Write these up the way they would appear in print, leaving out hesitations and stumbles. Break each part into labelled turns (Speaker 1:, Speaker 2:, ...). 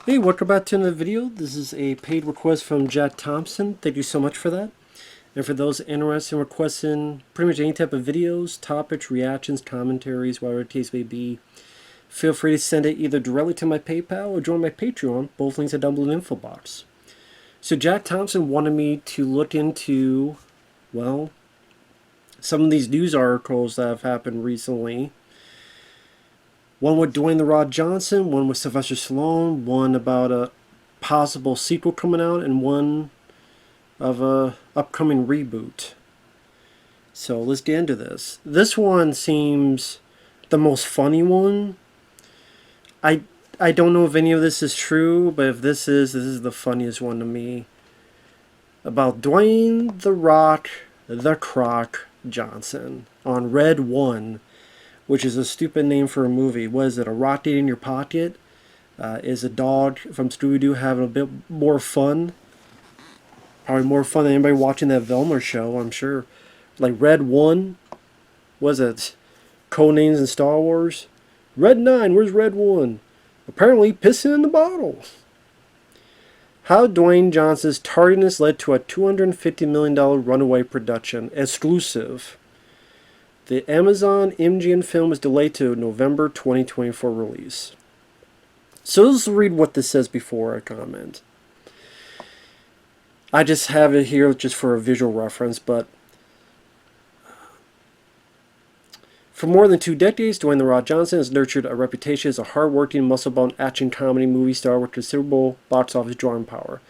Speaker 1: Hey, welcome back to another video. This is a paid request from Jack Thompson. Thank you so much for that. And for those interested in requesting pretty much any type of videos, topics, reactions, commentaries, whatever the case may be, feel free to send it either directly to my PayPal or join my Patreon. Both links are down below in the info box. So Jack Thompson wanted me to look into, well, some of these news articles that have happened recently. One with Dwayne "The Rock" Johnson, one with Sylvester Stallone, one about a possible sequel coming out, and one of a upcoming reboot. So let's get into this. This one seems the most funny one. I don't know if any of this is true, but if this is the funniest one to me. About Dwayne "The Rock" "The Croc" Johnson on Red 1, which is a stupid name for a movie. What is it, a rocket in your pocket? Is a dog from Scooby-Doo having a bit more fun? Probably more fun than anybody watching that Velma show, I'm sure. Like Red 1, was it code names in Star Wars? Red 9, where's Red 1? Apparently pissing in the bottle. How Dwayne Johnson's tardiness led to a $250 million runaway production. Exclusive. The Amazon MGM film is delayed to November 2024 release. So let's read what this says before I comment. I just have it here just for a visual reference, but for more than 2 decades, Dwayne "The Rock" Johnson has nurtured a reputation as a hard-working, muscle-bound action comedy movie star with considerable box office drawing power.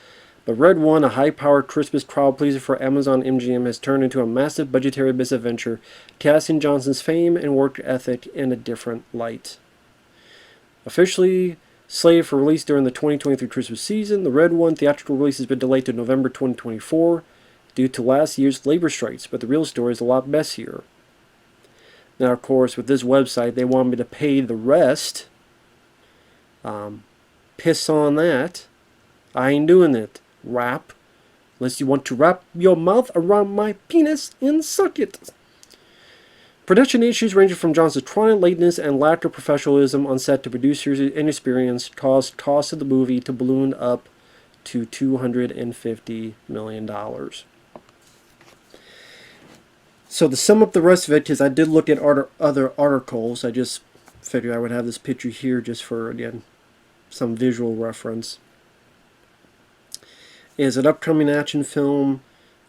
Speaker 1: But Red 1, a high-powered Christmas crowd pleaser for Amazon MGM, has turned into a massive budgetary misadventure, casting Johnson's fame and work ethic in a different light. Officially slated for release during the 2023 Christmas season, the Red 1 theatrical release has been delayed to November 2024 due to last year's labor strikes, but the real story is a lot messier. Now, of course, with this website, they want me to pay the rest. Piss on that. I ain't doing it. Wrap. Unless you want to wrap your mouth around my penis and suck it. Production issues ranging from Johnson's chronic lateness and lack of professionalism on set to producers' inexperience caused costs of the movie to balloon up to $250 million. So to sum up the rest of it, because I did look at other articles, I just figured I would have this picture here just for, again, some visual reference. Is an upcoming action film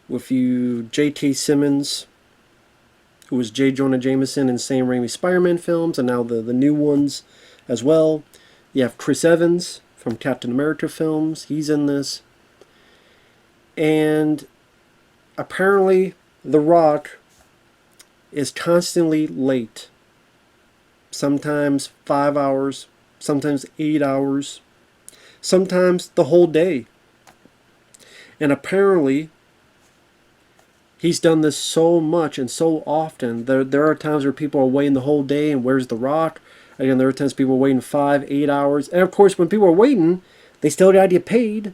Speaker 1: with J.K. Simmons, who was J. Jonah Jameson in Sam Raimi's Spider-Man films, and now the new ones as well. You have Chris Evans from Captain America films. He's in this. And apparently The Rock is constantly late. Sometimes 5 hours, sometimes 8 hours, sometimes the whole day. And apparently, he's done this so much and so often. There are times where people are waiting the whole day, and where's The Rock? Again, there are times people are waiting 5, 8 hours. And of course, when people are waiting, they still got to get paid.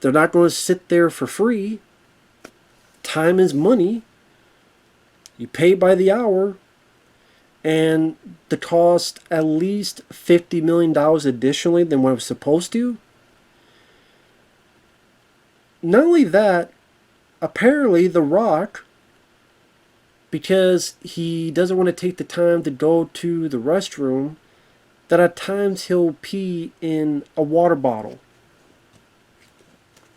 Speaker 1: They're not going to sit there for free. Time is money. You pay by the hour. And the cost at least $50 million additionally than what it was supposed to. Not only that, apparently The Rock, because he doesn't want to take the time to go to the restroom, that at times he'll pee in a water bottle.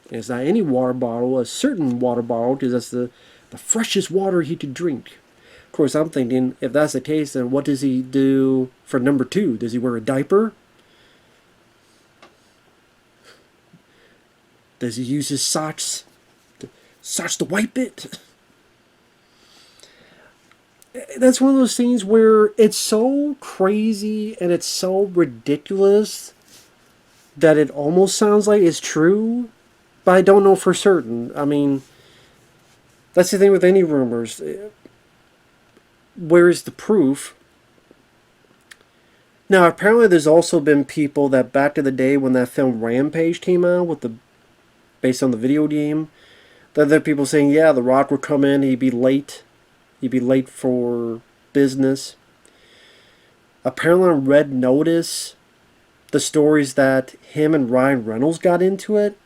Speaker 1: And it's not any water bottle, a certain water bottle, because that's the freshest water he could drink. Of course, I'm thinking, if that's the case, then what does he do for number 2? Does he wear a diaper? Does he use his socks to wipe it? That's one of those things where it's so crazy and it's so ridiculous that it almost sounds like it's true, but I don't know for certain. I mean, that's the thing with any rumors. Where's the proof? Now, apparently there's also been people that back in the day when that film Rampage came out, based on the video game, that there are people saying, yeah, The Rock would come in, he'd be late. He'd be late for business. Apparently on Red Notice, the stories that him and Ryan Reynolds got into it.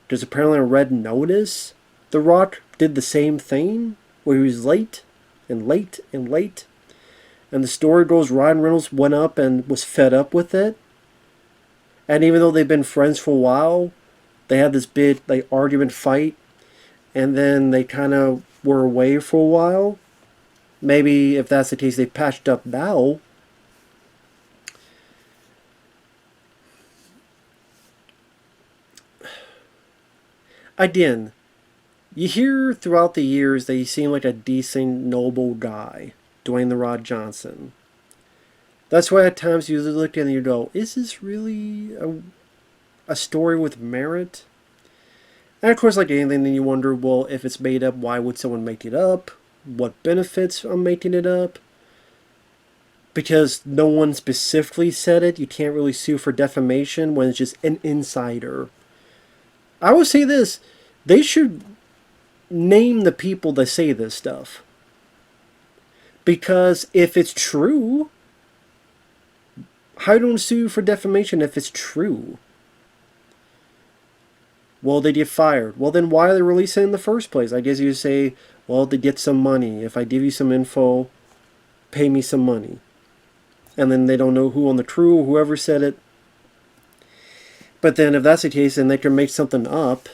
Speaker 1: There's apparently a red notice. The Rock did the same thing, where he was late and late and late. And the story goes Ryan Reynolds went up and was fed up with it. And even though they've been friends for a while, they had this big argument fight. And then they kind of were away for a while. Maybe if that's the case, they patched up now. Again, you hear throughout the years that he seemed like a decent, noble guy, Dwayne "The Rock" Johnson. That's why at times you look at it and you go, is this really a story with merit? And of course, like anything, then you wonder, well, if it's made up, why would someone make it up? What benefits on making it up? Because no one specifically said it, you can't really sue for defamation when it's just an insider. I would say this, they should name the people that say this stuff. Because if it's true, how don't sue for defamation if it's true? Well, they get fired. Well, then why are they releasing it in the first place? I guess you say, well, to get some money. If I give you some info, pay me some money. And then they don't know who on the crew or whoever said it. But then if that's the case, then they can make something up.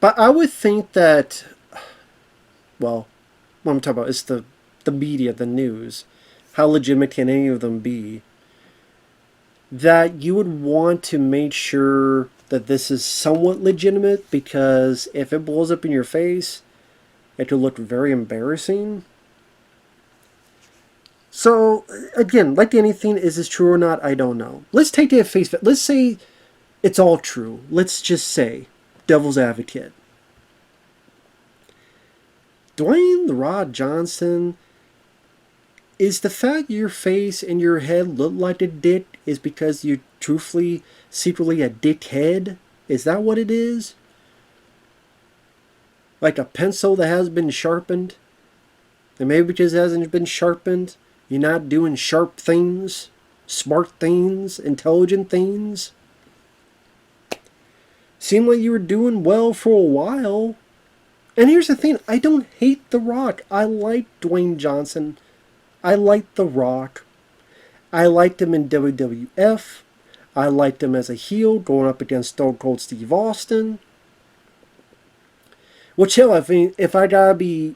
Speaker 1: But I would think that, well, what I'm talking about is the media, the news. How legitimate can any of them be? That you would want to make sure that this is somewhat legitimate, because if it blows up in your face, it could look very embarrassing. So, again, like anything, is this true or not? I don't know. Let's take it at face value. Let's say it's all true. Let's just say, devil's advocate. Dwayne "The Rock" Johnson, is the fact your face and your head look like a dick is because you're truthfully, secretly a dickhead? Is that what it is? Like a pencil that has been sharpened? And maybe because it hasn't been sharpened, you're not doing sharp things, smart things, intelligent things? Seemed like you were doing well for a while. And here's the thing, I don't hate The Rock. I like Dwayne Johnson. I liked The Rock. I liked him in WWF. I liked him as a heel going up against Stone Cold Steve Austin. Which, hell, if I gotta be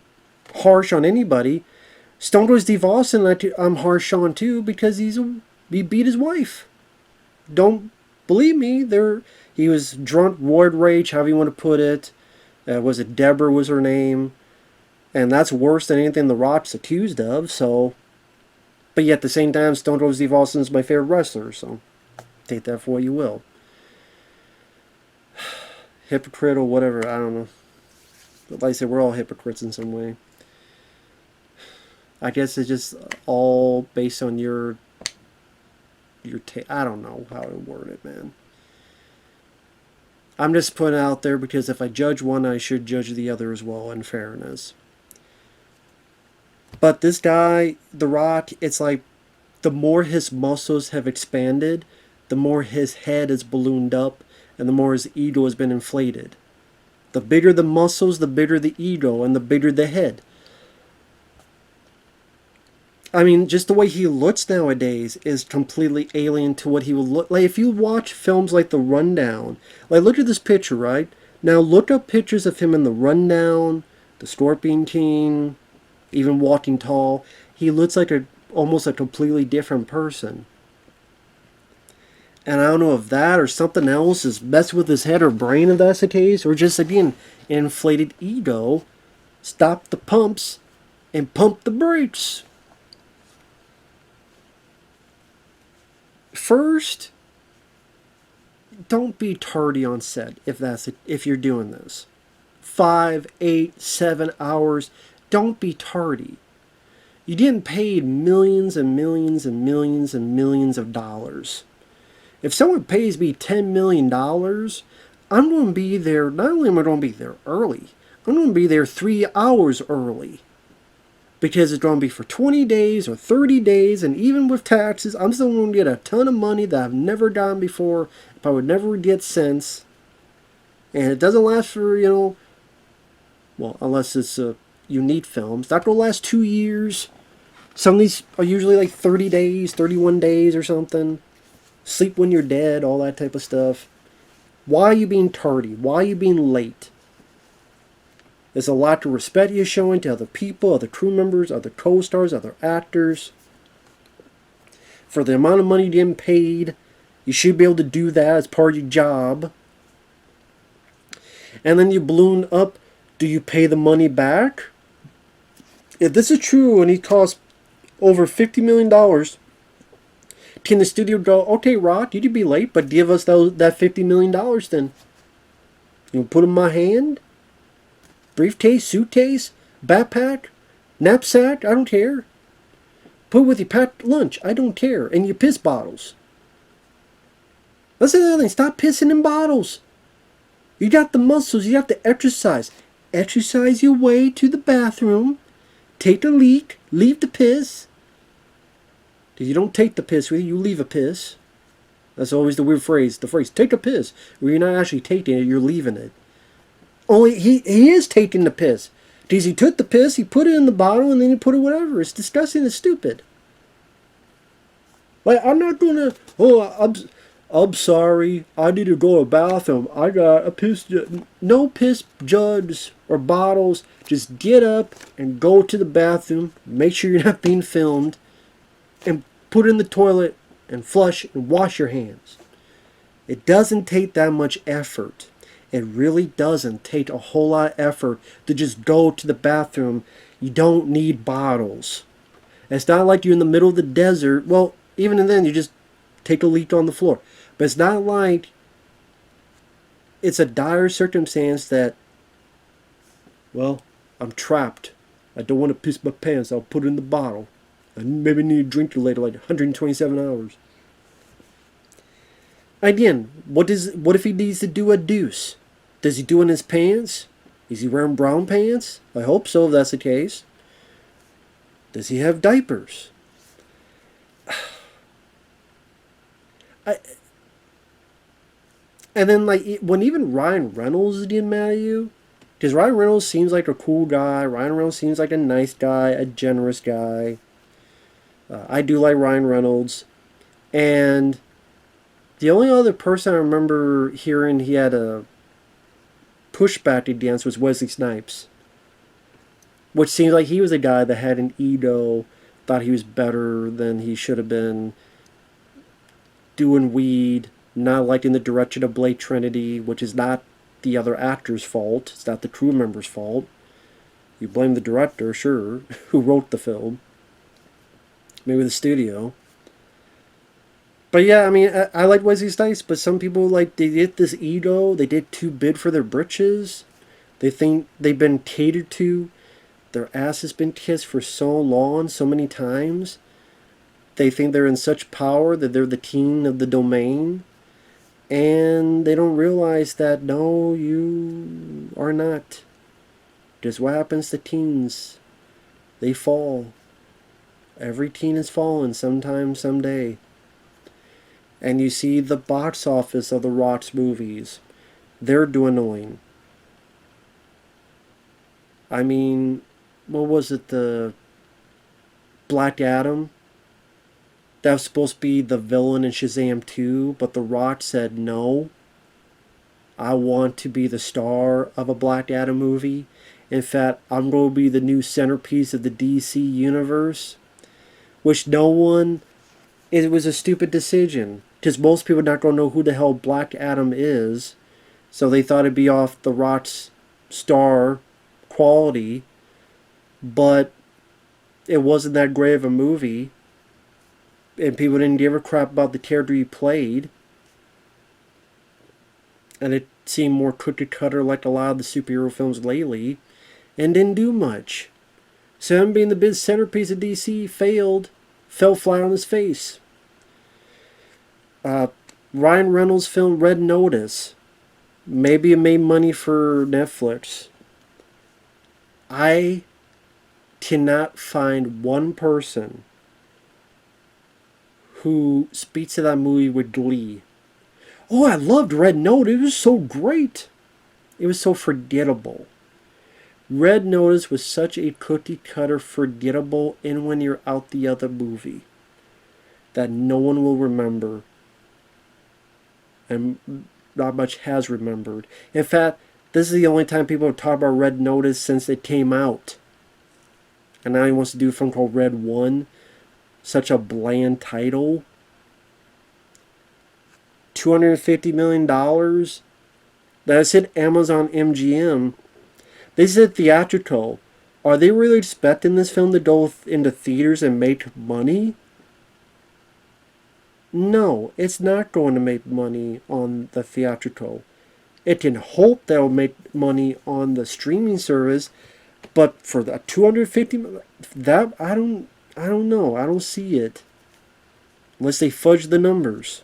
Speaker 1: harsh on anybody, Stone Cold Steve Austin I'm harsh on too, because he beat his wife. Don't believe me, he was drunk, roid rage, however you want to put it. Was it Deborah was her name? And that's worse than anything The Rock's accused of, so. But yet at the same time, Stone Cold Steve Austin is my favorite wrestler, so take that for what you will. Hypocrite or whatever, I don't know. But like I said, we're all hypocrites in some way. I guess it's just all based on your I don't know how to word it, man. I'm just putting it out there because if I judge one, I should judge the other as well, in fairness. But this guy, The Rock, it's like the more his muscles have expanded, the more his head is ballooned up, and the more his ego has been inflated. The bigger the muscles, the bigger the ego, and the bigger the head. I mean, just the way he looks nowadays is completely alien to what he would look like. If you watch films like The Rundown, like look at this picture, right? Now look up pictures of him in The Rundown, The Scorpion King, even Walking Tall. He looks like almost a completely different person. And I don't know if that or something else is messing with his head or brain, if that's the case, or just, again, inflated ego. Stop the pumps and pump the brakes. First, don't be tardy on set if you're doing this. 5, 8, 7 hours. Don't be tardy. You getting paid millions and millions and millions and millions of dollars. If someone pays me $10 million, I'm going to be there. Not only am I going to be there early, I'm going to be there 3 hours early. because it's going to be for 20 days or 30 days, and even with taxes, I'm still going to get a ton of money that I've never gotten before, if I would never get since. And it doesn't last for, well, unless it's a unique film. It's not going to last 2 years. Some of these are usually like 30 days, 31 days or something. Sleep when you're dead, all that type of stuff. Why are you being tardy? Why are you being late? There's a lot of respect you're showing to other people, other crew members, other co-stars, other actors. For the amount of money you're getting paid, you should be able to do that as part of your job. And then you balloon up. Do you pay the money back? If this is true and he costs over $50 million, can the studio go, okay, Rock, you'd be late, but give us that $50 million then? You put in my hand? Briefcase, suitcase, backpack, knapsack, I don't care. Put it with your packed lunch, I don't care. And your piss bottles. That's another thing, stop pissing in bottles. You got the muscles, you got the exercise. Exercise your way to the bathroom. Take a leak, leave the piss. Because you don't take the piss with you, you leave a piss. That's always the weird phrase. The phrase, take a piss. Where you're not actually taking it, you're leaving it. Only he is taking the piss. Because he took the piss, he put it in the bottle, and then he put it whatever. It's disgusting and stupid. Like, I'm not gonna, I'm sorry, I need to go to the bathroom. I got a piss. No piss jugs or bottles. Just get up and go to the bathroom. Make sure you're not being filmed. And put it in the toilet and flush and wash your hands. It doesn't take that much effort. It really doesn't take a whole lot of effort to just go to the bathroom. You don't need bottles. It's not like you're in the middle of the desert. Well, even then, you just take a leak on the floor. But it's not like it's a dire circumstance that, well, I'm trapped. I don't want to piss my pants. I'll put it in the bottle. I maybe need a drink later, like 127 hours. Again, what if he needs to do a deuce? Does he do it in his pants? Is he wearing brown pants? I hope so, if that's the case. Does he have diapers? And then, like, when even Ryan Reynolds is getting mad at you, because Ryan Reynolds seems like a cool guy. Ryan Reynolds seems like a nice guy, a generous guy. I do like Ryan Reynolds. And the only other person I remember hearing he had a pushback against was Wesley Snipes. Which seems like he was a guy that had an ego, thought he was better than he should have been, doing weed, not liking the direction of Blade Trinity, which is not the other actor's fault. It's not the crew member's fault. You blame the director, sure, who wrote the film. Maybe the studio. But yeah, I mean, I like Wesley Snipes, but some people, like, they get this ego, they get too big for their britches. They think they've been catered to. Their ass has been kissed for so long, so many times. They think they're in such power that they're the king of the domain. And they don't realize that, no, you are not. Just what happens to teens. They fall. Every teen has fallen sometime, someday. And you see the box office of the Rock's movies. They're dwindling. I mean, what was it, the Black Adam? That was supposed to be the villain in Shazam 2, but The Rock said no. I want to be the star of a Black Adam movie. In fact, I'm going to be the new centerpiece of the DC universe. Which no one... It was a stupid decision. Because most people are not going to know who the hell Black Adam is. So they thought it'd be off The Rock's star quality. But it wasn't that great of a movie. And people didn't give a crap about the character he played. And it seemed more cookie cutter like a lot of the superhero films lately. And didn't do much. So him being the big centerpiece of DC fell flat on his face. Ryan Reynolds' film Red Notice. Maybe it made money for Netflix. I cannot find one person who speaks to that movie with glee. Oh, I loved Red Notice. It was so great. It was so forgettable. Red Notice was such a cookie cutter, forgettable, in when you're out the other movie that no one will remember, and not much has remembered. In fact, this is the only time people have talked about Red Notice since it came out. And now he wants to do a film called Red One. Such a bland title. $250 million. That's hit Amazon MGM. They said theatrical. Are they really expecting this film to go into theaters and make money? No, it's not going to make money on the theatrical. It can hope that it'll make money on the streaming service, but for the 250, that I don't know. I don't see it unless they fudge the numbers.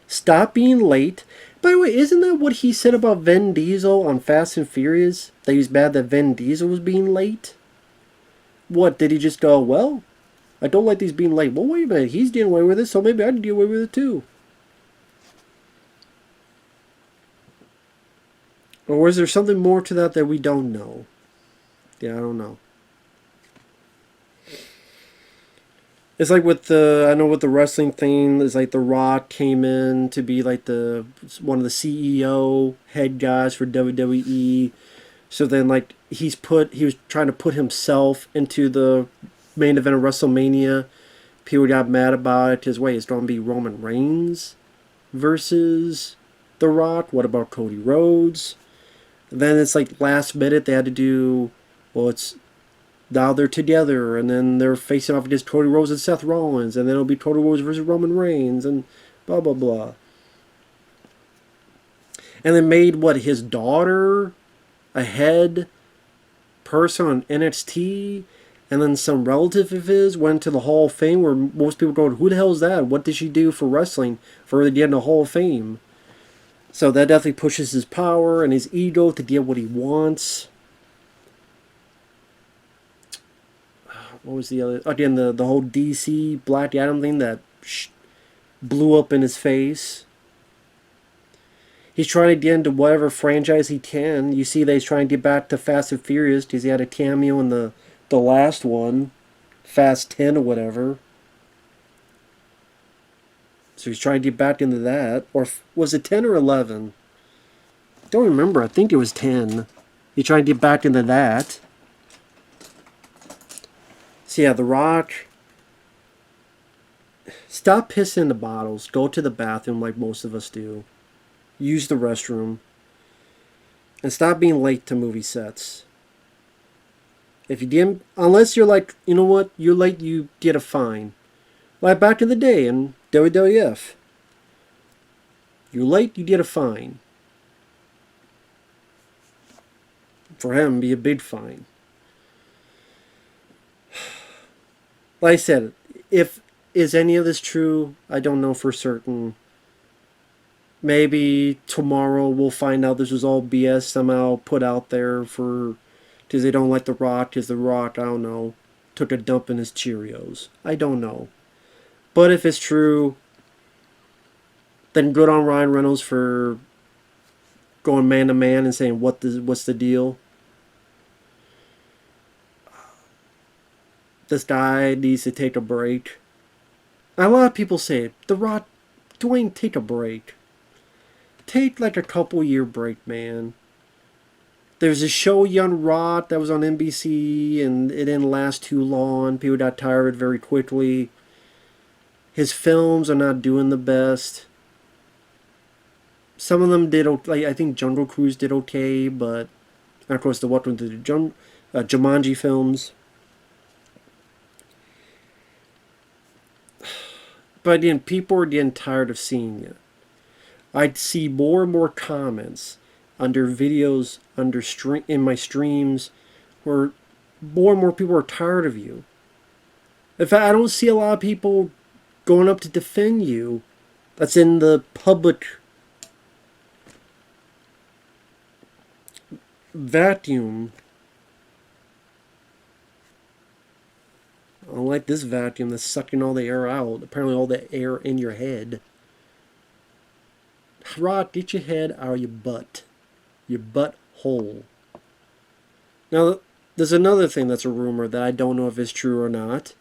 Speaker 1: Stop being late. By the way, isn't that what he said about Vin Diesel on Fast and Furious? That he was mad that Vin Diesel was being late? What, did he just go, well, I don't like these being late. Well, wait a minute, he's dealing away with it, so maybe I can deal away with it too. Or is there something more to that we don't know? Yeah, I don't know. It's like with the wrestling thing, it's like The Rock came in to be like one of the CEO head guys for WWE. So then like he was trying to put himself into the main event of WrestleMania. People got mad about it because wait, it's going to be Roman Reigns versus The Rock. What about Cody Rhodes? And then it's like last minute they had to do, well, it's now they're together, and then they're facing off against Cody Rhodes and Seth Rollins, and then it'll be Cody Rhodes versus Roman Reigns, and blah, blah, blah. And then made, his daughter a head person on NXT, and then some relative of his went to the Hall of Fame, where most people go, who the hell is that? What did she do for wrestling for her to get in the Hall of Fame? So that definitely pushes his power and his ego to get what he wants. What was the other? Again, the whole DC Black Adam thing that blew up in his face. He's trying to get into whatever franchise he can. You see that he's trying to get back to Fast and Furious because he had a cameo in the last one, Fast 10 or whatever. So he's trying to get back into that. Or was it 10 or 11? Don't remember. I think it was 10. He's trying to get back into that. So yeah, The Rock, stop pissing in the bottles. Go to the bathroom like most of us do. Use the restroom. And stop being late to movie sets. If you didn't, unless you're like, you know what, you're late, you get a fine. Like back in the day in WWF. You're late, you get a fine. For him, be a big fine. Like I said, is any of this true? I don't know for certain. Maybe tomorrow we'll find out this was all BS somehow put out there because they don't like The Rock, because The Rock, I don't know, took a dump in his Cheerios. I don't know. But if it's true, then good on Ryan Reynolds for going man to man and saying what's the deal. This guy needs to take a break. And a lot of people say, The Rock, Dwayne, take a break. Take like a couple year break, man. There's a show, Young Rock, that was on NBC, and it didn't last too long. People got tired of it very quickly. His films are not doing the best. Some of them did, like I think Jungle Cruise did okay, but and of course the what with the Jumanji films. But again, people are getting tired of seeing it. I'd see more and more comments under videos in my streams where more and more people are tired of you. In fact, I don't see a lot of people going up to defend you. That's in the public vacuum. Unlike this vacuum that's sucking all the air out, apparently all the air in your head. Rod, get your head out of your butt. Your butt hole. Now, there's another thing that's a rumor that I don't know if it's true or not.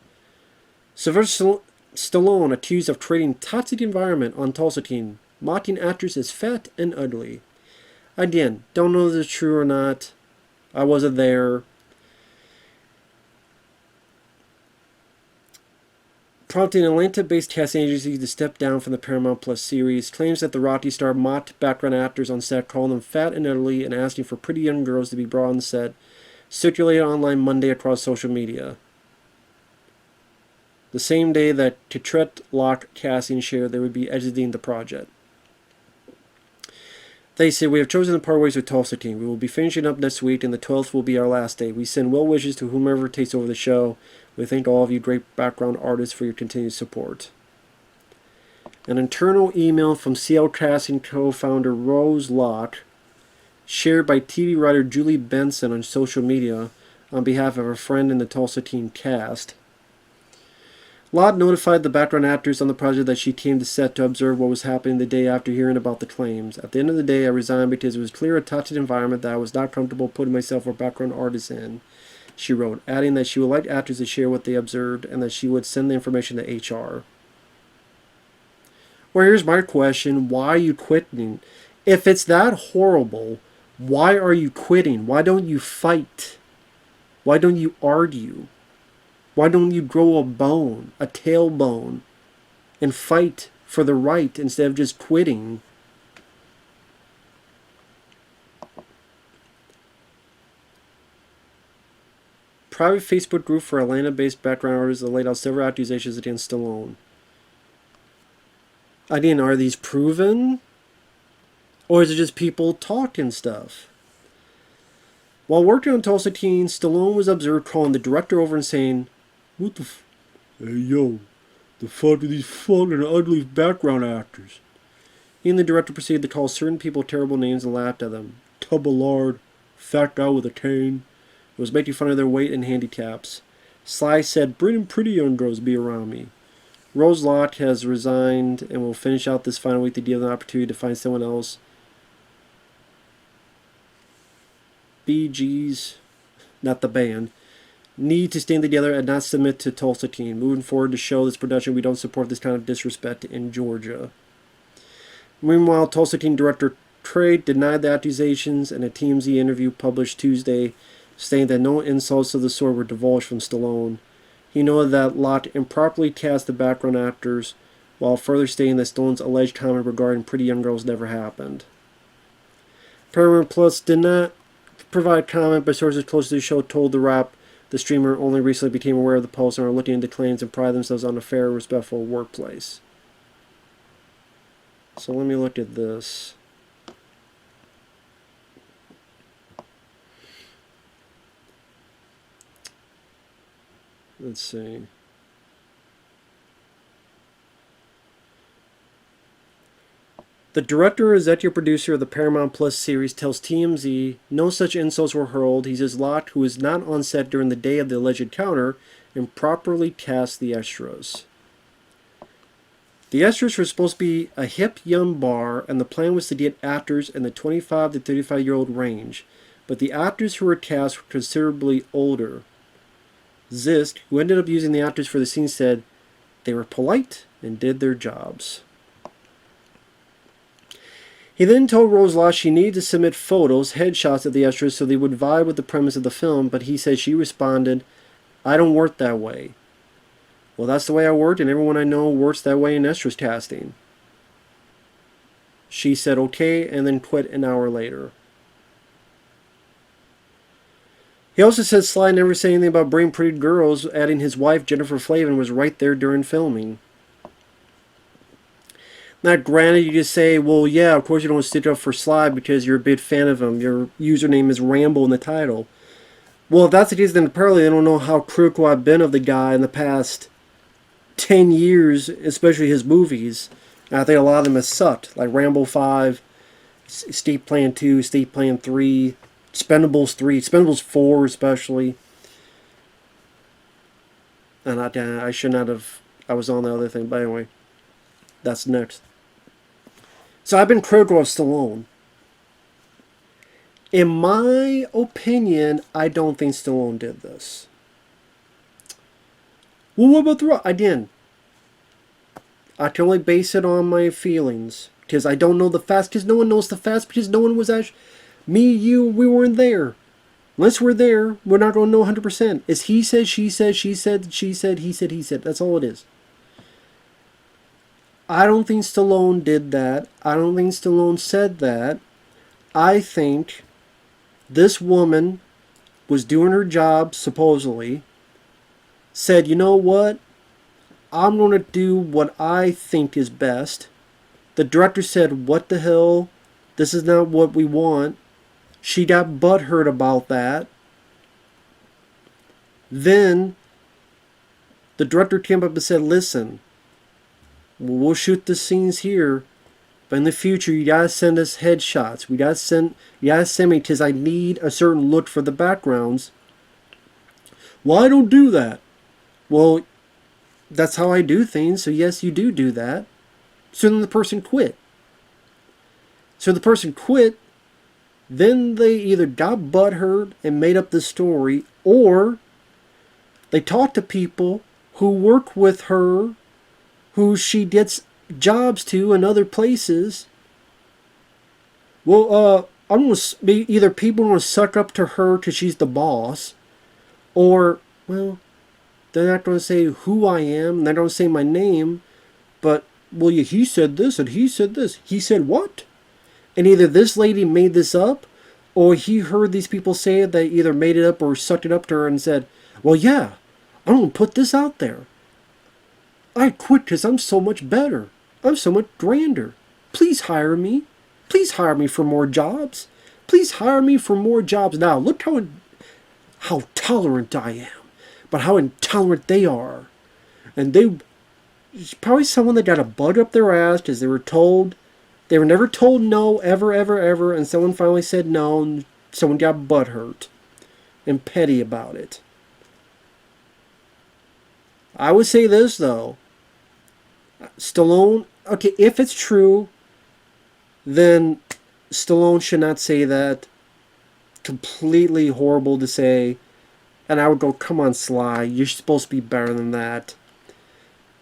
Speaker 1: Sylvester Stallone accused of creating toxic environment on Tulsa, mocking actors as fat and ugly. Again, don't know if it's true or not. I wasn't there. Prompting Atlanta-based casting agency to step down from the Paramount Plus series, claims that the Rocky star mocked background actors on set, calling them fat and ugly, and asking for pretty young girls to be brought on set, circulated online Monday across social media. The same day that Tetret Locke casting shared they would be exiting the project. They say, "We have chosen to part ways with Tulsa Teen. We will be finishing up next week, and the 12th will be our last day. We send well wishes to whomever takes over the show. We thank all of you great background artists for your continued support." An internal email from CL Casting co-founder Rose Locke, shared by TV writer Julie Benson on social media on behalf of a friend in the Tulsa Teen cast. Locke notified the background actors on the project that she came to set to observe what was happening the day after hearing about the claims. "At the end of the day, I resigned because it was clear a toxic environment that I was not comfortable putting myself or background artists in," she wrote, adding that she would like actors to share what they observed and that she would send the information to HR. Well, here's my question. Why are you quitting? If it's that horrible, why are you quitting? Why don't you fight? Why don't you argue? Why don't you grow a bone, a tailbone, and fight for the right instead of just quitting? Private Facebook group for Atlanta-based background artists that laid out several accusations against Stallone. Again, are these proven? Or is it just people talking stuff? While working on Tulsa Teen, Stallone was observed calling the director over and saying, "What the hey yo, the fuck are these fucking ugly background actors?" He and the director proceeded to call certain people terrible names and laughed at them. Tuballard, fat guy with a cane. It was making fun of their weight and handicaps. Sly said, "Bring pretty young girls to be around me." Rose Locke has resigned and will finish out this final week to give them an opportunity to find someone else. BGs, not the band, need to stand together and not submit to Tulsa Teen. Moving forward to show this production, we don't support this kind of disrespect in Georgia. Meanwhile, Tulsa Teen director Trey denied the accusations in a TMZ interview published Tuesday, saying that no insults of the sort were divulged from Stallone. He noted that Locke improperly cast the background actors, while further stating that Stallone's alleged comment regarding pretty young girls never happened. Paramount Plus did not provide comment, but sources close to the show told The Wrap the streamer only recently became aware of the post and are looking into claims and pride themselves on a fair, respectful workplace. So let me look at this. Let's see. The director and executive producer of the Paramount Plus series tells TMZ no such insults were hurled. He says Locke, who was not on set during the day of the alleged encounter, improperly cast the extras. The extras were supposed to be a hip young bar, and the plan was to get actors in the 25 to 35-year-old range, but the actors who were cast were considerably older. Zisk, who ended up using the actors for the scene, said they were polite and did their jobs. He then told Rose Locke she needed to submit photos, headshots of the extras so they would vibe with the premise of the film, but he said she responded, "I don't work that way." Well, that's the way I worked, and everyone I know works that way in extras casting. She said okay, and then quit an hour later. He also said Sly never said anything about bringing pretty girls, adding his wife, Jennifer Flavin, was right there during filming. Now, granted, you just say, well, yeah, of course you don't stick up for Sly because you're a big fan of him. Your username is Rambo in the title. Well, if that's the case, then apparently they don't know how critical I've been of the guy in the past 10 years, especially his movies. And I think a lot of them have sucked, like Rambo 5, State Plan 2, State Plan 3, Expendables 3, Expendables 4 especially. And I should not have. I was on the other thing, but anyway, that's next. So I've been critical of Stallone. In my opinion, I don't think Stallone did this. Well, what about The Rock? I didn't. I can only base it on my feelings. Because I don't know the facts. Because no one knows the facts. Because no one was actually... Me, you, we weren't there. Unless we're there, we're not going to know 100%. It's he said, she said, she said, she said, he said, he said. That's all it is. I don't think Stallone did that. I don't think Stallone said that. I think this woman was doing her job, supposedly, said, you know what? I'm going to do what I think is best. The director said, what the hell? This is not what we want. She got butthurt about that. Then the director came up and said, listen, we'll shoot the scenes here, but in the future you gotta send us headshots. You gotta send me because I need a certain look for the backgrounds. Well, I don't do that. Well, that's how I do things, so yes, you do that. So then the person quit. So the person quit, then they either got butthurt and made up the story, or they talked to people who work with her, who she gets jobs to in other places. Well, I'm going to be either people want to suck up to her because she's the boss, or, well, they're not going to say who I am, and they're going to say my name, but, well, yeah, he said this and he said this. He said what? And either this lady made this up, or he heard these people say it, they either made it up or sucked it up to her and said, well, yeah, I'm going to put this out there. I quit because I'm so much better. I'm so much grander. Please hire me. Please hire me for more jobs. Please hire me for more jobs. Now, look how tolerant I am, but how intolerant they are. And probably someone that got a bug up their ass because they were never told no, ever, and someone finally said no, and someone got butthurt and petty about it. I would say this, though. Stallone, okay, if it's true, then Stallone should not say that. Completely horrible to say. And I would go, come on, Sly, you're supposed to be better than that.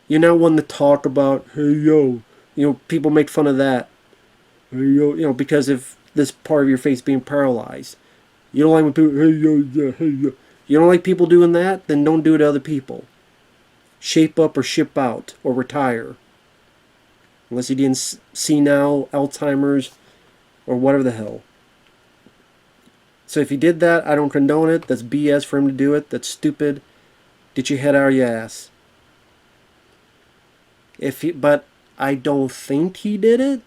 Speaker 1: You're not one to talk about, hey, yo. You know, people make fun of that. Hey, yo, you know, because of this part of your face being paralyzed. You don't like when people, hey, yo, yeah, hey, yo. You don't like people doing that? Then don't do it to other people. Shape up or ship out or retire. Unless you didn't see now, Alzheimer's, or whatever the hell. So if he did that, I don't condone it. That's BS for him to do it. That's stupid. Get your head out of your ass. But I don't think he did it.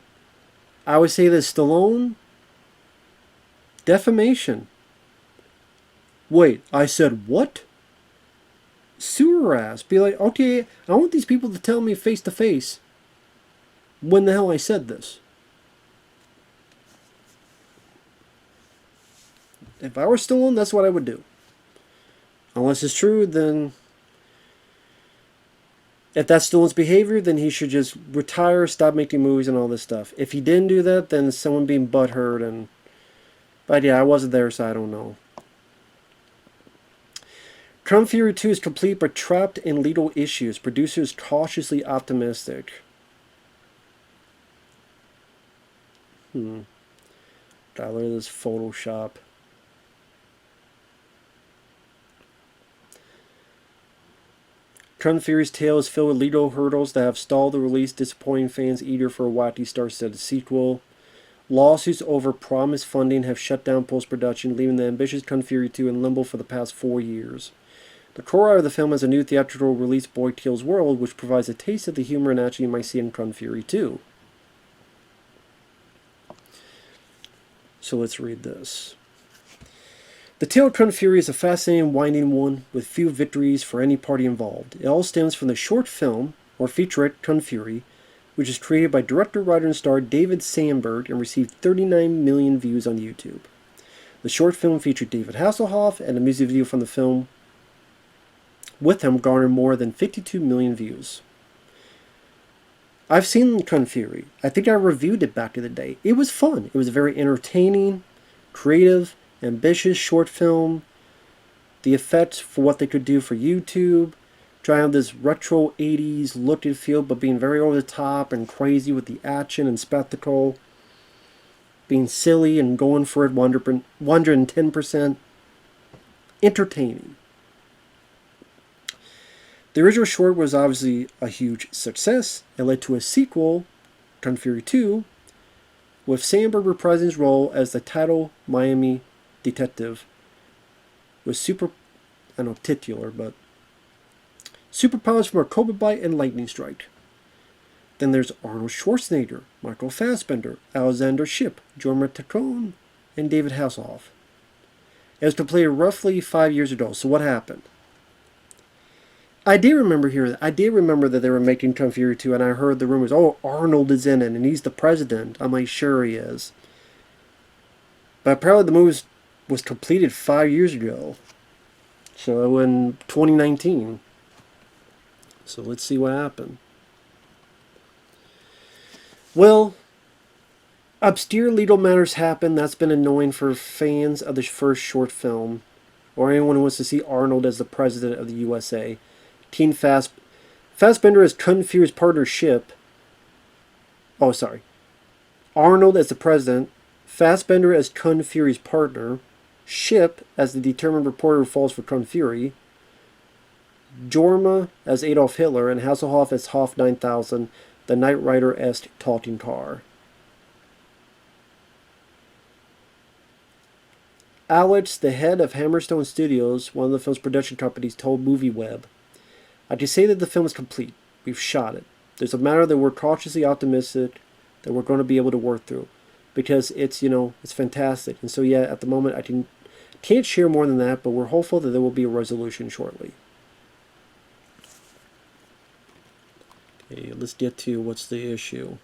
Speaker 1: I would say that Stallone, defamation. Wait, I said what? Sue her ass. Be like, okay, I want these people to tell me face to face when the hell I said this. If I were Stallone, that's what I would do. Unless it's true, then if that's Stallone's behavior, then he should just retire, stop making movies and all this stuff. If he didn't do that, then someone being butthurt and... But yeah, I wasn't there, so I don't know. Kung Fury 2 is complete but trapped in legal issues. Producers cautiously optimistic. God, look at this Photoshop. Kung Fury's tale is filled with legal hurdles that have stalled the release, disappointing fans eager for a wacky star-studded sequel. Lawsuits over promised funding have shut down post-production, leaving the ambitious Kung Fury 2 in limbo for the past 4 years. The core of the film is a new theatrical release, Boy Tales World, which provides a taste of the humor and action you might see in Kung Fury 2. So let's read this. The tale of Kung Fury is a fascinating, winding one with few victories for any party involved. It all stems from the short film, or featurette, Kung Fury, which is created by director, writer, and star David Sandberg and received 39 million views on YouTube. The short film featured David Hasselhoff, and the music video from the film with him garnered more than 52 million views. I've seen Kung Fury. I think I reviewed it back in the day. It was fun. It was a very entertaining, creative, ambitious short film. The effects for what they could do for YouTube, trying this retro 80s look and feel, but being very over the top and crazy with the action and spectacle, being silly and going for it 110%, entertaining. The original short was obviously a huge success. It led to a sequel, Kung Fury 2, with Sandberg reprising his role as the title Miami detective. With titular, but superpowers from a cobra bite and lightning strike. Then there's Arnold Schwarzenegger, Michael Fassbender, Alexander Shipp, Jorma Taccone, and David Hasselhoff. It was completed roughly 5 years ago, so what happened? I did remember that they were making Kung Fury 2, and I heard the rumors, oh, Arnold is in it, and he's the president. I'm like, sure he is. But apparently the movie was completed 5 years ago. So in 2019. So let's see what happened. Well, obscure legal matters happen. That's been annoying for fans of the first short film, or anyone who wants to see Arnold as the president of the USA. Fassbender as Kung Fury's partnership. Oh, sorry. Arnold as the president, Fassbender as Kung Fury's partner, Shipp as the determined reporter who falls for Kung Fury, Jorma as Adolf Hitler, and Hasselhoff as Hoff 9000, the Knight Rider-esque talking car. Alex, the head of Hammerstone Studios, one of the film's production companies, told MovieWeb, I can say that the film is complete. We've shot it. There's a matter that we're cautiously optimistic that we're going to be able to work through. Because it's, it's fantastic. And so, yeah, at the moment, I can't share more than that, but we're hopeful that there will be a resolution shortly. Okay, let's get to what's the issue.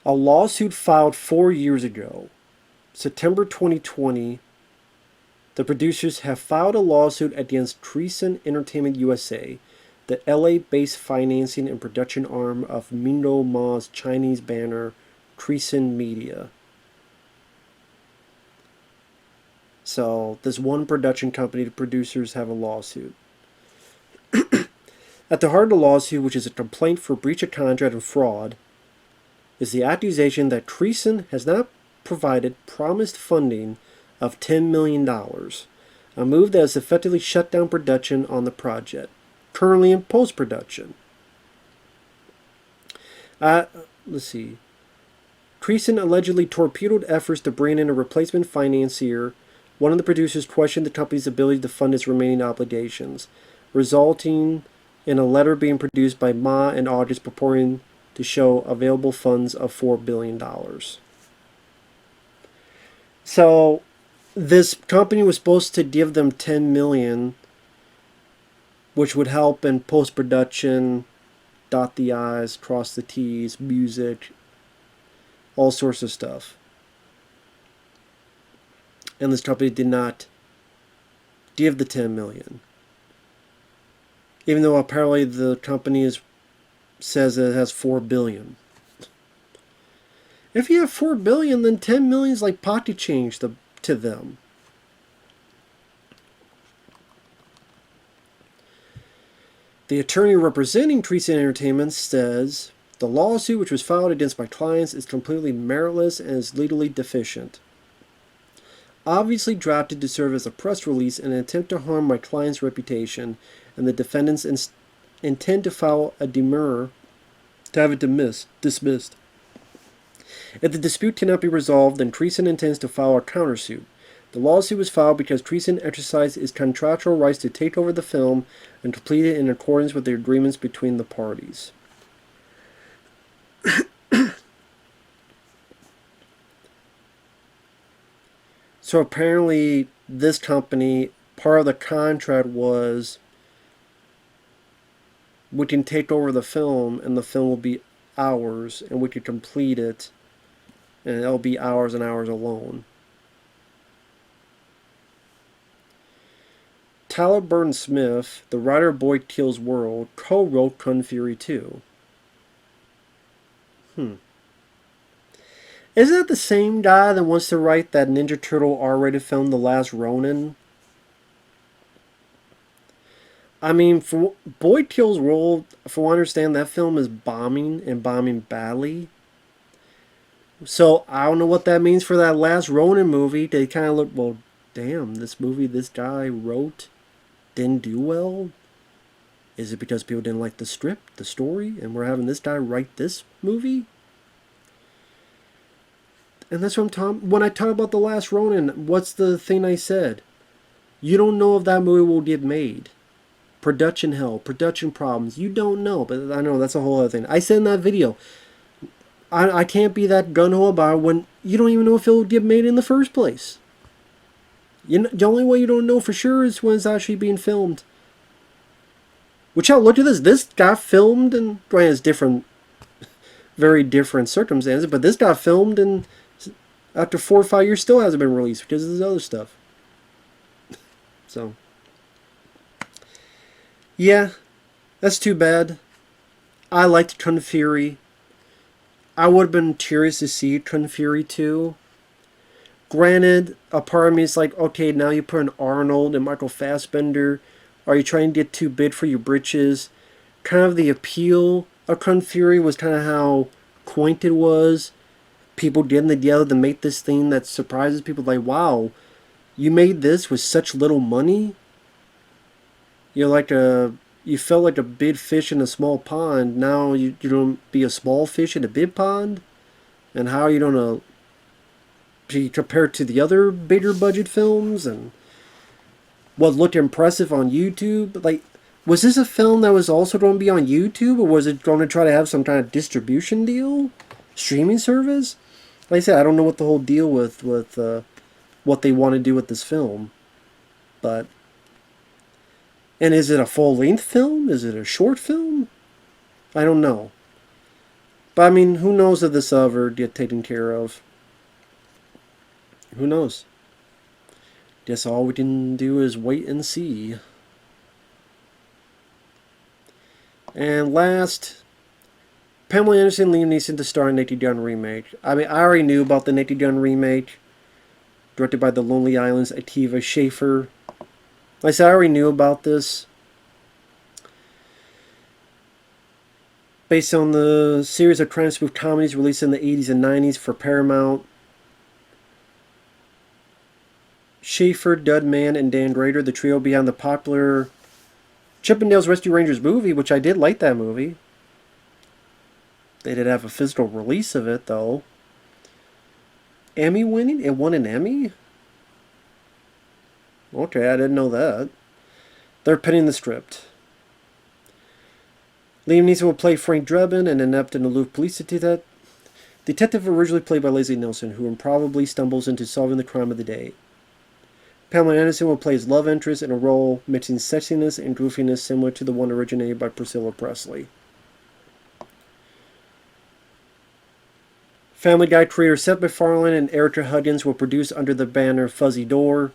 Speaker 1: A lawsuit filed 4 years ago, September 2020, the producers have filed a lawsuit against Treason Entertainment USA, the LA-based financing and production arm of Mingo Ma's Chinese banner, Treason Media. So, this one production company, the producers have a lawsuit. At the heart of the lawsuit, which is a complaint for breach of contract and fraud, is the accusation that Treason has not provided promised funding of $10 million, a move that has effectively shut down production on the project, currently in post-production. Let's see. Treason allegedly torpedoed efforts to bring in a replacement financier. One of the producers questioned the company's ability to fund its remaining obligations, resulting in a letter being produced by Ma in August purporting to show available funds of $4 billion. So, this company was supposed to give them $10 million, which would help in post-production, dot the I's, cross the T's, music, all sorts of stuff. And this company did not give the $10 million. Even though apparently the company says it has $4 billion. If you have $4 billion, then $10 million is like pocket change to them. The attorney representing Treason Entertainment says, the lawsuit which was filed against my clients is completely meritless and is legally deficient. Obviously drafted to serve as a press release in an attempt to harm my client's reputation, and the defendants intend to file a demurrer to have it dismissed. If the dispute cannot be resolved, then Treason intends to file a countersuit. The lawsuit was filed because Treason exercised its contractual rights to take over the film and complete it in accordance with the agreements between the parties. So apparently this company, part of the contract was we can take over the film and the film will be ours and we can complete it and it'll be hours and hours alone. Tyler Burton Smith, the writer of Boy Tales World, co-wrote Kung Fury 2. Isn't that the same guy that wants to write that Ninja Turtle R-rated film, The Last Ronin? I mean, for Boy Tales World, from what I understand, that film is bombing and bombing badly. So I don't know what that means for that Last Ronin movie. They kind of look, well, damn, this movie this guy wrote didn't do well. Is it because people didn't like the script, the story, and we're having this guy write this movie? And that's what I'm talking. When I talk about The Last Ronin, what's the thing I said? You don't know if that movie will get made. Production hell, production problems. You don't know, but I know that's a whole other thing. I said in that video, I can't be that gun-ho about it when you don't even know if it will get made in the first place. You know, the only way you don't know for sure is when it's actually being filmed. Which, hell, look at this. This got filmed, and well, it's different, very different circumstances, but this got filmed, and after 4 or 5 years still hasn't been released because of this other stuff. So, yeah, that's too bad. I liked Kung Fury. I would have been curious to see Kung Fury 2. Granted, a part of me is like, okay, now you put an Arnold and Michael Fassbender. Are you trying to get too big for your britches? Kind of the appeal of Kung Fury was kind of how quaint it was. People getting together to make this thing that surprises people. Like, wow, you made this with such little money? You felt like a big fish in a small pond. Now you're going to be a small fish in a big pond? And how are you going to be compared to the other bigger budget films? And what looked impressive on YouTube? Like, was this a film that was also going to be on YouTube? Or was it going to try to have some kind of distribution deal? Streaming service? Like I said, I don't know what the whole deal with what they want to do with this film. But... and is it a full-length film? Is it a short film? I don't know. But I mean, who knows if this ever get taken care of? Who knows? Guess all we can do is wait and see. And last, Pamela Anderson, Liam Neeson to star in Naked Gun remake. I mean, I already knew about the Naked Gun remake, directed by the Lonely Island's Akiva Schaffer. Like I said, I already knew about this. Based on the series of crime spoof comedies released in the 80s and 90s for Paramount. Schaefer, Dudman, and Dan Grader, the trio behind the popular Chippendales Rescue Rangers movie, which I did like that movie. They did have a physical release of it, though. Emmy winning? It won an Emmy? Okay, I didn't know that. They're penning the script. Liam Neeson will play Frank Drebin, an inept and aloof police detective originally played by Leslie Nielsen, who improbably stumbles into solving the crime of the day. Pamela Anderson will play his love interest in a role mixing sexiness and goofiness similar to the one originated by Priscilla Presley. Family Guy creator Seth MacFarlane and Erica Huggins will produce under the banner Fuzzy Door.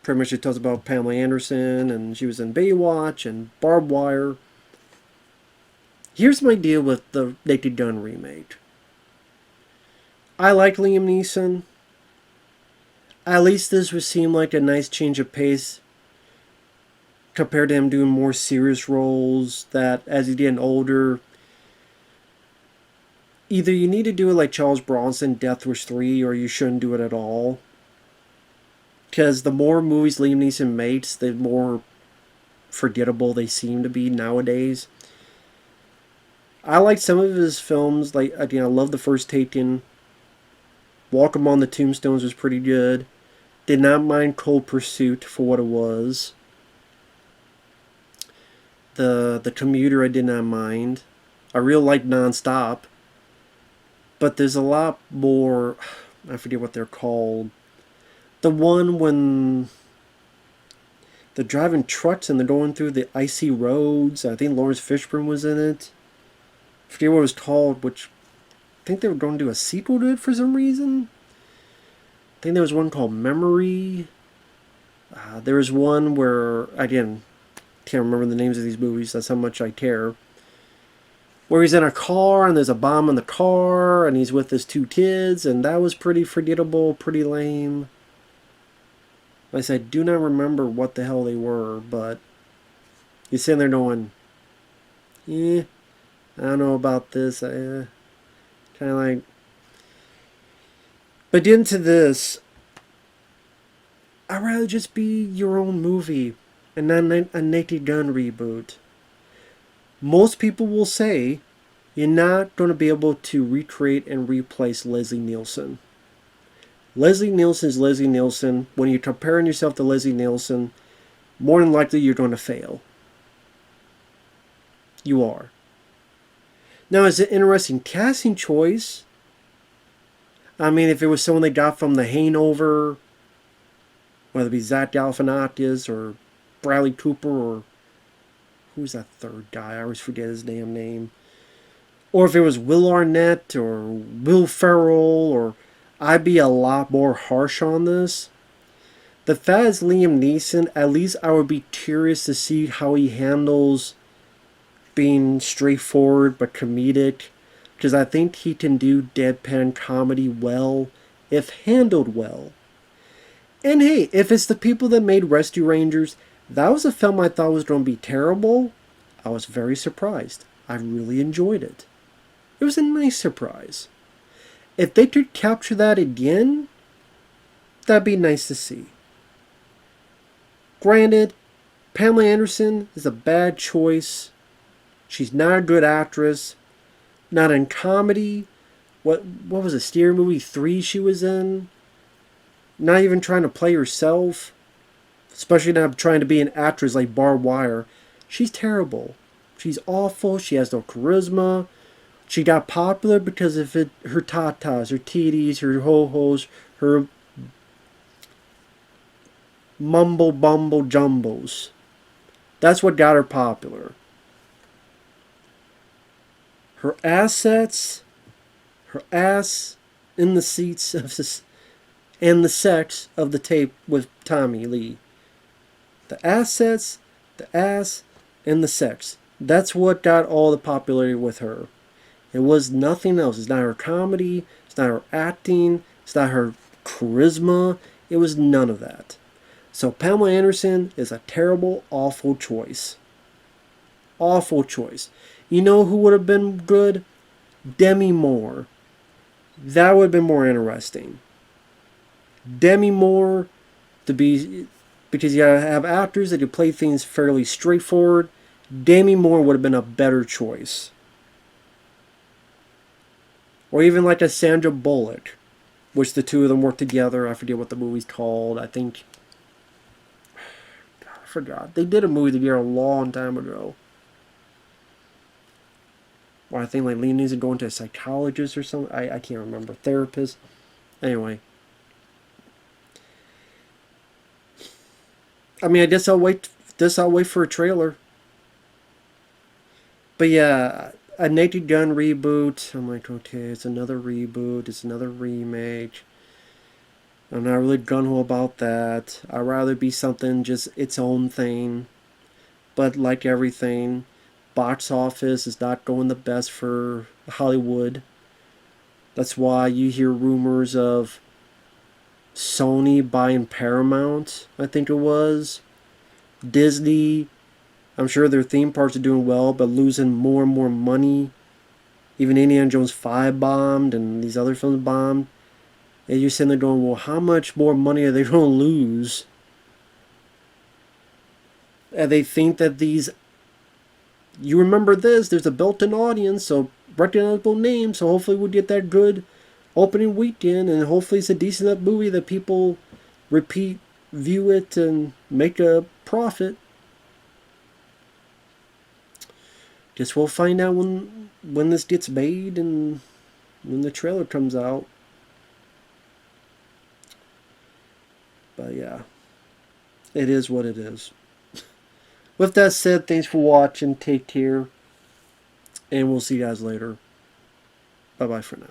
Speaker 1: Pretty much it tells about Pamela Anderson, and she was in Baywatch and Barbed Wire. Here's my deal with the Naked Gun remake. I like Liam Neeson. At least this would seem like a nice change of pace compared to him doing more serious roles that, as he's getting older, either you need to do it like Charles Bronson, Death Wish 3, or you shouldn't do it at all. Because the more movies Liam Neeson makes, the more forgettable they seem to be nowadays. I like some of his films, like, again, I love The First Taken. Walk Among the Tombstones was pretty good. Did not mind Cold Pursuit for what it was. The Commuter I did not mind. I really like Non-Stop. But there's a lot more, I forget what they're called. The one when they're driving trucks and they're going through the icy roads. I think Lawrence Fishburne was in it. I forget what it was called, which I think they were going to do a sequel to it for some reason. I think there was one called Memory. There was one where, again, can't remember the names of these movies. That's how much I care. Where he's in a car and there's a bomb in the car and he's with his two kids, and that was pretty forgettable, pretty lame. Like I said, I do not remember what the hell they were, but you're sitting there going, I don't know about this. Kind of like. But into this, I'd rather just be your own movie and not a Naked Gun reboot. Most people will say you're not going to be able to recreate and replace Leslie Nielsen. Leslie Nielsen is Leslie Nielsen. When you're comparing yourself to Leslie Nielsen, more than likely you're going to fail. You are. Now, is it an interesting casting choice? I mean, if it was someone they got from The Hangover, whether it be Zach Galifianakis or Bradley Cooper or who's that third guy? I always forget his damn name. Or if it was Will Arnett or Will Ferrell, or I'd be a lot more harsh on this. The fact is Liam Neeson, at least I would be curious to see how he handles being straightforward but comedic, because I think he can do deadpan comedy well if handled well. And hey, if it's the people that made Rescue Rangers, that was a film I thought was going to be terrible. I was very surprised. I really enjoyed it. It was a nice surprise. If they could capture that again, that'd be nice to see. Granted, Pamela Anderson is a bad choice. She's not a good actress. Not in comedy. What was it, Steer Movie 3 she was in? Not even trying to play herself. Especially not trying to be an actress like Barbed Wire. She's terrible. She's awful. She has no charisma. She got popular because of her tatas, her titties, her ho-hos, her mumble bumble jumbos. That's what got her popular. Her assets, her ass in the seats of this, and the sex of the tape with Tommy Lee. The assets, the ass, and the sex. That's what got all the popularity with her. It was nothing else. It's not her comedy. It's not her acting. It's not her charisma. It was none of that. So Pamela Anderson is a terrible, awful choice. Awful choice. You know who would have been good? Demi Moore. That would have been more interesting. Demi Moore, because you gotta have actors that can play things fairly straightforward. Demi Moore would have been a better choice. Or even like a Sandra Bullock, which the two of them work together. I forget what the movie's called. I think, God, I forgot. They did a movie together a long time ago. Or I think like Liam Neeson going to a psychologist or something. I can't remember. Therapist. Anyway. I mean, I guess I'll wait for a trailer. But yeah, a Naked Gun reboot. I'm like, okay, it's another reboot. It's another remake. I'm not really gung-ho about that. I'd rather be something just its own thing. But like everything, box office is not going the best for Hollywood. That's why you hear rumors of Sony buying Paramount, I think it was. Disney, I'm sure their theme parks are doing well, but losing more and more money. Even Indiana Jones 5 bombed, and these other films bombed. And you're sitting there going, well, how much more money are they going to lose? And they think that these... You remember this, there's a built-in audience, so recognizable names, so hopefully we'll get that good opening weekend, and hopefully it's a decent enough movie that people repeat, view it, and make a profit. Guess we'll find out when this gets made and when the trailer comes out. But yeah, it is what it is. With that said, thanks for watching, take care, and we'll see you guys later. Bye-bye for now.